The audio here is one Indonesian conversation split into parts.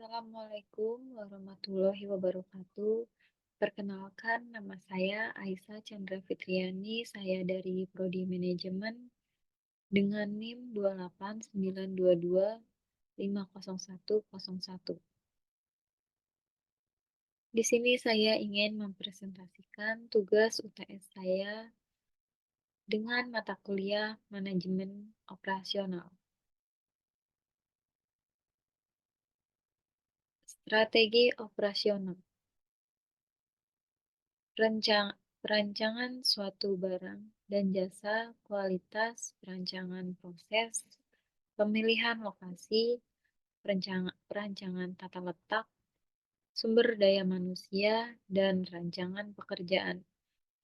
Assalamualaikum warahmatullahi wabarakatuh. Perkenalkan, nama saya Aisyah Chandra Fitriani. Saya dari Prodi Manajemen dengan NIM 28922500101. Di sini saya ingin mempresentasikan tugas UTS saya dengan mata kuliah Manajemen Operasional. Strategi operasional. Perancangan suatu barang dan jasa, kualitas, perancangan proses, pemilihan lokasi, perancangan tata letak, sumber daya manusia, dan rancangan pekerjaan.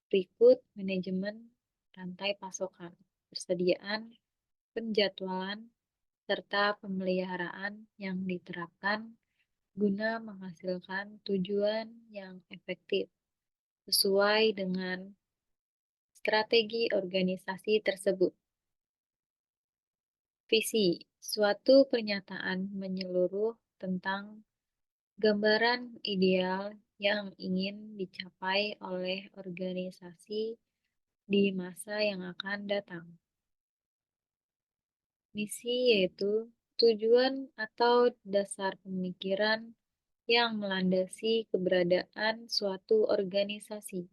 Berikut manajemen rantai pasokan, persediaan, penjadwalan, serta pemeliharaan yang diterapkan guna menghasilkan tujuan yang efektif sesuai dengan strategi organisasi tersebut. Visi, suatu pernyataan menyeluruh tentang gambaran ideal yang ingin dicapai oleh organisasi di masa yang akan datang. Misi yaitu tujuan atau dasar pemikiran yang melandasi keberadaan suatu organisasi.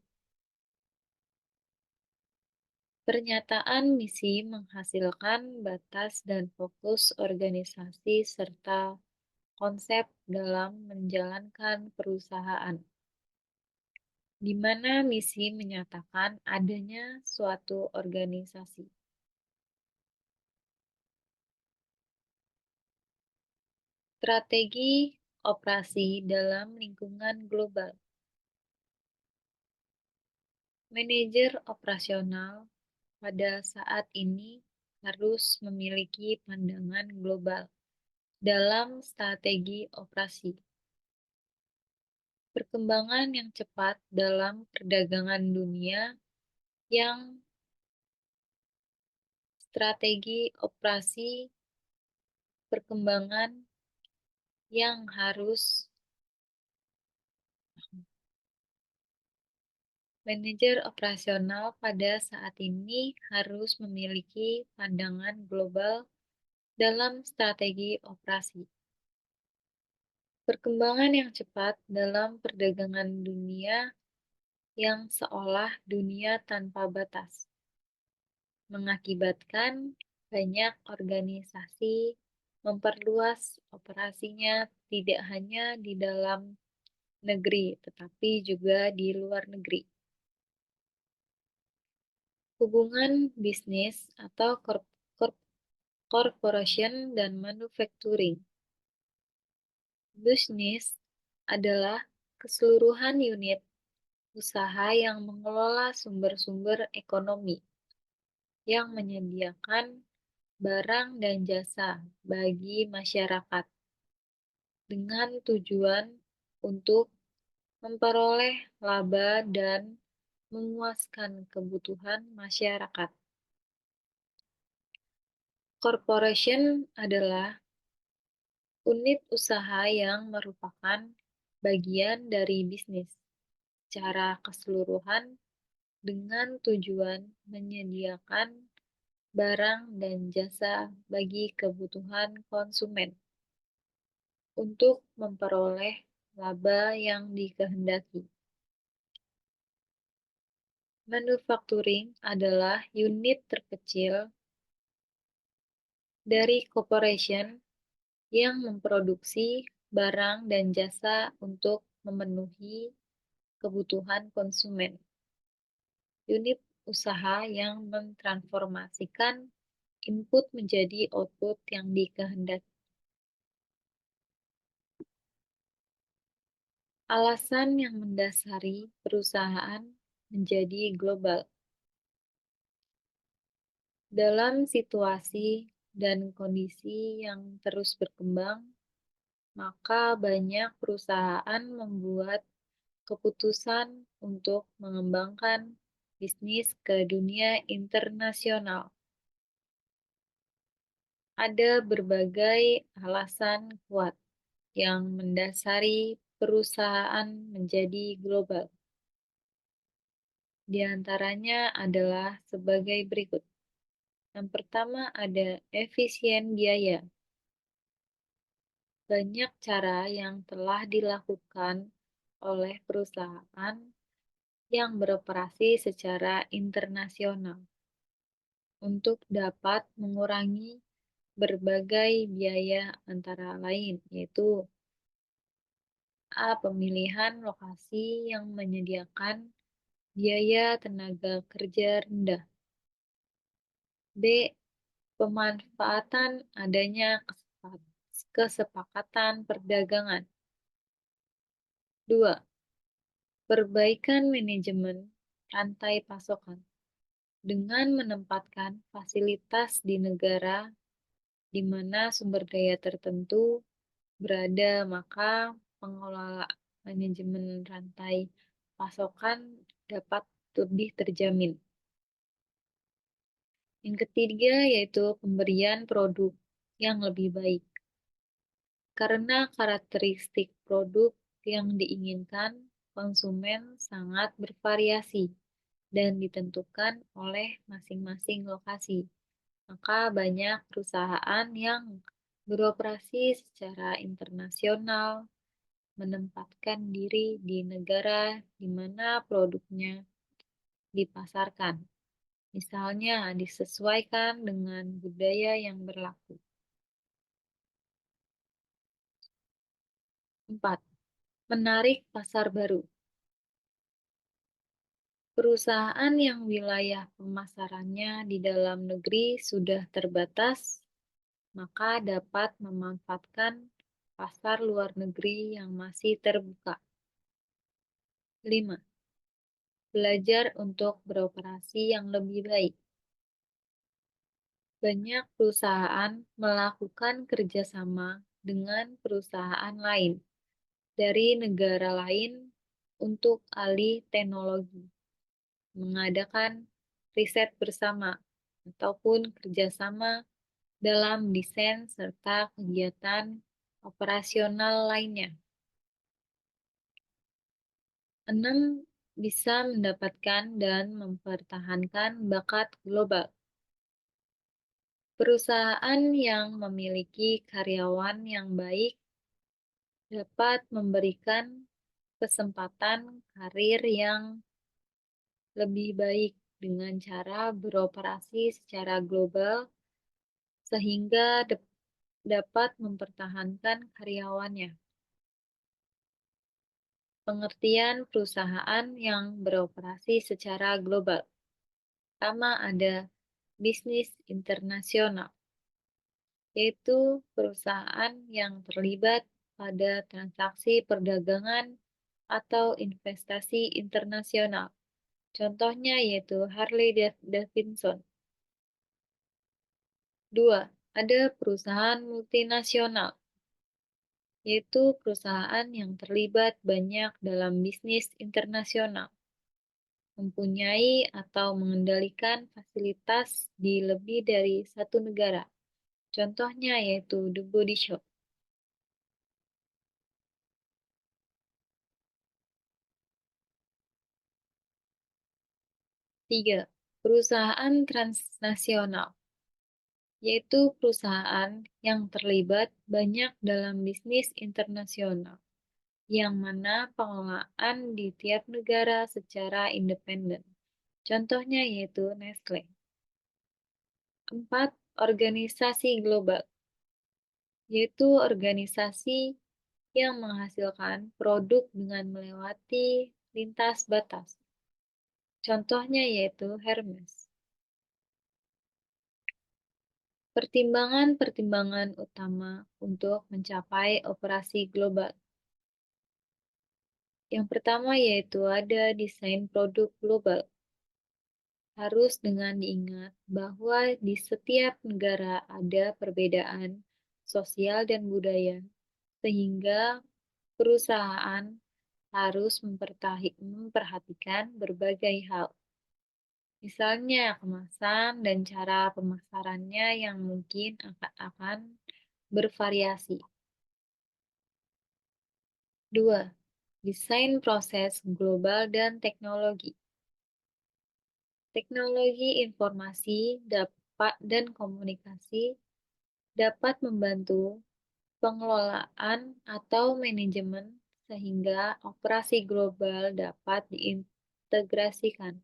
Pernyataan misi menghasilkan batas dan fokus organisasi serta konsep dalam menjalankan perusahaan, di mana misi menyatakan adanya suatu organisasi. Strategi operasi dalam lingkungan global. Manajer operasional pada saat ini harus memiliki pandangan global dalam strategi operasi. Perkembangan yang cepat dalam perdagangan dunia yang strategi operasi perkembangan yang harus manajer operasional pada saat ini harus memiliki pandangan global dalam strategi operasi. Perkembangan yang cepat dalam perdagangan dunia yang seolah dunia tanpa batas, mengakibatkan banyak organisasi memperluas operasinya tidak hanya di dalam negeri, tetapi juga di luar negeri. Hubungan bisnis atau corporation dan manufacturing. Bisnis adalah keseluruhan unit usaha yang mengelola sumber-sumber ekonomi, yang menyediakan barang dan jasa bagi masyarakat dengan tujuan untuk memperoleh laba dan memuaskan kebutuhan masyarakat. Corporation adalah unit usaha yang merupakan bagian dari bisnis secara keseluruhan dengan tujuan menyediakan barang dan jasa bagi kebutuhan konsumen untuk memperoleh laba yang dikehendaki. Manufacturing adalah unit terkecil dari corporation yang memproduksi barang dan jasa untuk memenuhi kebutuhan konsumen. Unit usaha yang mentransformasikan input menjadi output yang dikehendaki. Alasan yang mendasari perusahaan menjadi global. Dalam situasi dan kondisi yang terus berkembang, maka banyak perusahaan membuat keputusan untuk mengembangkan bisnis ke dunia internasional. Ada berbagai alasan kuat yang mendasari perusahaan menjadi global. Di antaranya adalah sebagai berikut. Yang pertama ada efisien biaya. Banyak cara yang telah dilakukan oleh perusahaan yang beroperasi secara internasional untuk dapat mengurangi berbagai biaya antara lain, yaitu A. Pemilihan lokasi yang menyediakan biaya tenaga kerja rendah. B. Pemanfaatan adanya kesepakatan perdagangan. 2. Perbaikan manajemen rantai pasokan dengan menempatkan fasilitas di negara di mana sumber daya tertentu berada, maka pengelola manajemen rantai pasokan dapat lebih terjamin. Yang ketiga yaitu pemberian produk yang lebih baik. Karena karakteristik produk yang diinginkan konsumen sangat bervariasi dan ditentukan oleh masing-masing lokasi. Maka banyak perusahaan yang beroperasi secara internasional menempatkan diri di negara di mana produknya dipasarkan. Misalnya disesuaikan dengan budaya yang berlaku. 4. Menarik pasar baru. Perusahaan yang wilayah pemasarannya di dalam negeri sudah terbatas, maka dapat memanfaatkan pasar luar negeri yang masih terbuka. 5. Belajar untuk beroperasi yang lebih baik. Banyak perusahaan melakukan kerjasama dengan perusahaan lain dari negara lain untuk alih teknologi, mengadakan riset bersama, ataupun kerjasama dalam desain serta kegiatan operasional lainnya. 6. Bisa mendapatkan dan mempertahankan bakat global. Perusahaan yang memiliki karyawan yang baik dapat memberikan kesempatan karir yang lebih baik dengan cara beroperasi secara global sehingga dapat mempertahankan karyawannya. Pengertian perusahaan yang beroperasi secara global. Pertama ada bisnis internasional, yaitu perusahaan yang terlibat pada transaksi perdagangan atau investasi internasional. Contohnya yaitu Harley Davidson. 2. Ada perusahaan multinasional, yaitu perusahaan yang terlibat banyak dalam bisnis internasional, mempunyai atau mengendalikan fasilitas di lebih dari satu negara. Contohnya yaitu The Body Shop. 3. Perusahaan transnasional, yaitu perusahaan yang terlibat banyak dalam bisnis internasional, yang mana pengelolaan di tiap negara secara independen. Contohnya yaitu Nestle. 4. Organisasi global, yaitu organisasi yang menghasilkan produk dengan melewati lintas batas. Contohnya yaitu Hermes. Pertimbangan-pertimbangan utama untuk mencapai operasi global. Yang pertama yaitu ada desain produk global. Harus dengan diingat bahwa di setiap negara ada perbedaan sosial dan budaya, sehingga perusahaan harus memperhatikan berbagai hal. Misalnya kemasan dan cara pemasarannya yang mungkin akan bervariasi. 2. Desain proses global dan teknologi. Teknologi informasi dapat dan komunikasi dapat membantu pengelolaan atau manajemen sehingga operasi global dapat diintegrasikan.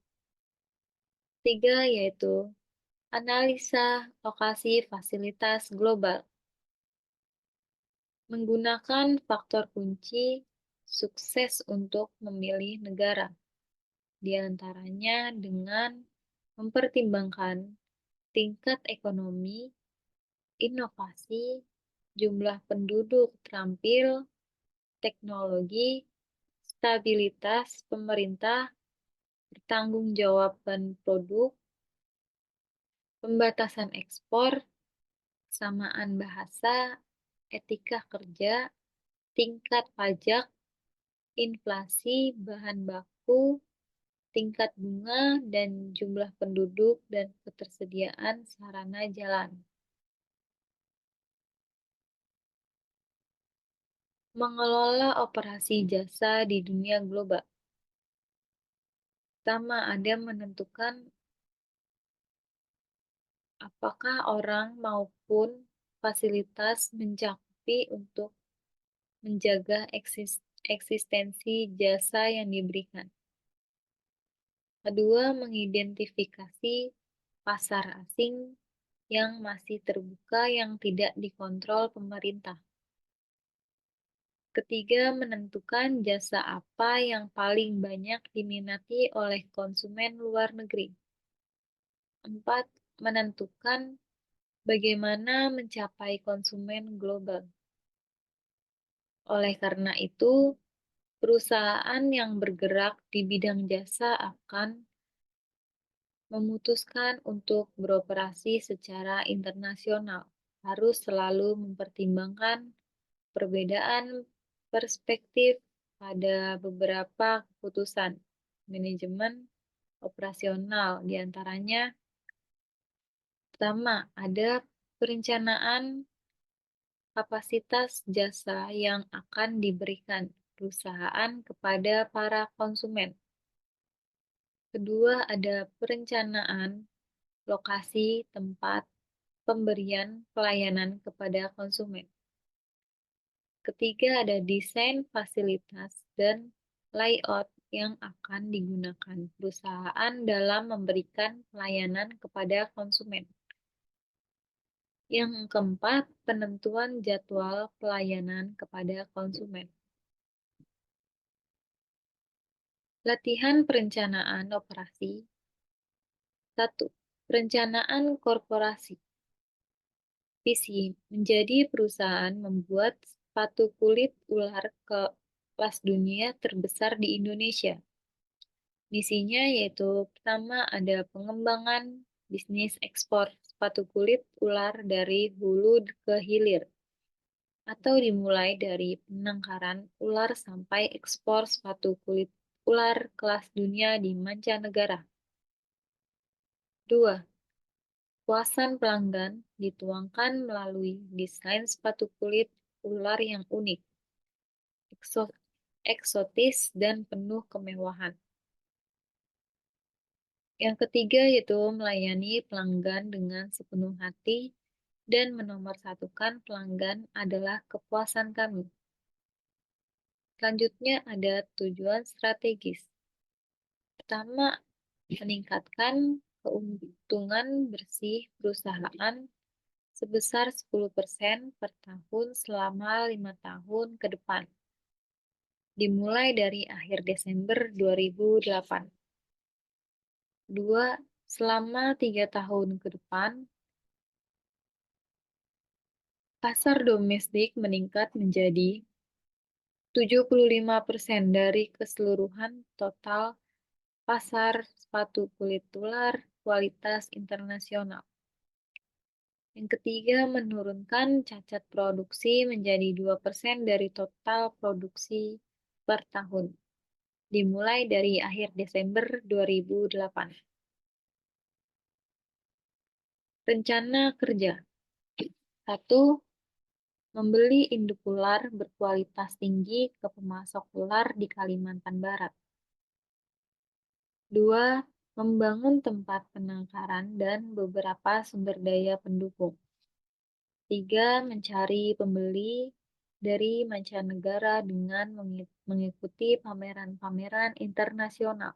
3 yaitu analisa lokasi fasilitas global. Menggunakan faktor kunci sukses untuk memilih negara, di antaranya dengan mempertimbangkan tingkat ekonomi, inovasi, jumlah penduduk terampil, teknologi, stabilitas pemerintah, pertanggungjawaban produk, pembatasan ekspor, kesamaan bahasa, etika kerja, tingkat pajak, inflasi bahan baku, tingkat bunga, dan jumlah penduduk dan ketersediaan sarana jalan. Mengelola operasi jasa di dunia global. Pertama, ada menentukan apakah orang maupun fasilitas mencakupi untuk menjaga eksistensi jasa yang diberikan. Kedua, mengidentifikasi pasar asing yang masih terbuka yang tidak dikontrol pemerintah. Ketiga, menentukan jasa apa yang paling banyak diminati oleh konsumen luar negeri. 4. Menentukan bagaimana mencapai konsumen global. Oleh karena itu, perusahaan yang bergerak di bidang jasa akan memutuskan untuk beroperasi secara internasional, harus selalu mempertimbangkan perbedaan perspektif pada beberapa keputusan manajemen operasional, di antaranya pertama, ada perencanaan kapasitas jasa yang akan diberikan perusahaan kepada para konsumen. Kedua, ada perencanaan lokasi tempat pemberian pelayanan kepada konsumen. Ketiga, ada desain fasilitas dan layout yang akan digunakan perusahaan dalam memberikan pelayanan kepada konsumen. Yang keempat, penentuan jadwal pelayanan kepada konsumen. Latihan perencanaan operasi. 1. Perencanaan korporasi. Visi menjadi perusahaan membuat sepatu kulit ular kelas dunia terbesar di Indonesia. Misinya yaitu pertama ada pengembangan bisnis ekspor sepatu kulit ular dari hulu ke hilir, atau dimulai dari penangkaran ular sampai ekspor sepatu kulit ular kelas dunia di mancanegara. 2. Puasan pelanggan dituangkan melalui desain sepatu kulit ular yang unik, eksotis, dan penuh kemewahan. Yang ketiga yaitu melayani pelanggan dengan sepenuh hati dan menomorsatukan pelanggan adalah kepuasan kami. Selanjutnya ada tujuan strategis. Pertama, meningkatkan keuntungan bersih perusahaan sebesar 10% per tahun selama 5 tahun ke depan, dimulai dari akhir Desember 2008. 2. Selama 3 tahun ke depan, pasar domestik meningkat menjadi 75% dari keseluruhan total pasar sepatu kulit ular kualitas internasional. Yang ketiga, menurunkan cacat produksi menjadi 2% dari total produksi per tahun, dimulai dari akhir Desember 2008. Rencana kerja. 1. membeli induk ular berkualitas tinggi ke pemasok ular di Kalimantan Barat. 2. Membangun tempat penangkaran dan beberapa sumber daya pendukung. 3. Mencari pembeli dari mancanegara dengan mengikuti pameran-pameran internasional.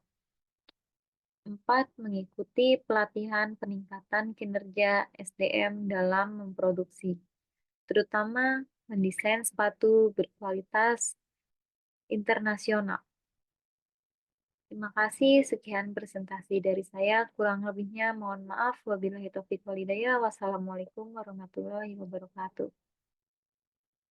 4. Mengikuti pelatihan peningkatan kinerja SDM dalam memproduksi, terutama mendesain sepatu berkualitas internasional. Terima kasih, sekian presentasi dari saya. Kurang lebihnya mohon maaf. Wabillahi taufiq walhidayah. Wassalamualaikum warahmatullahi wabarakatuh.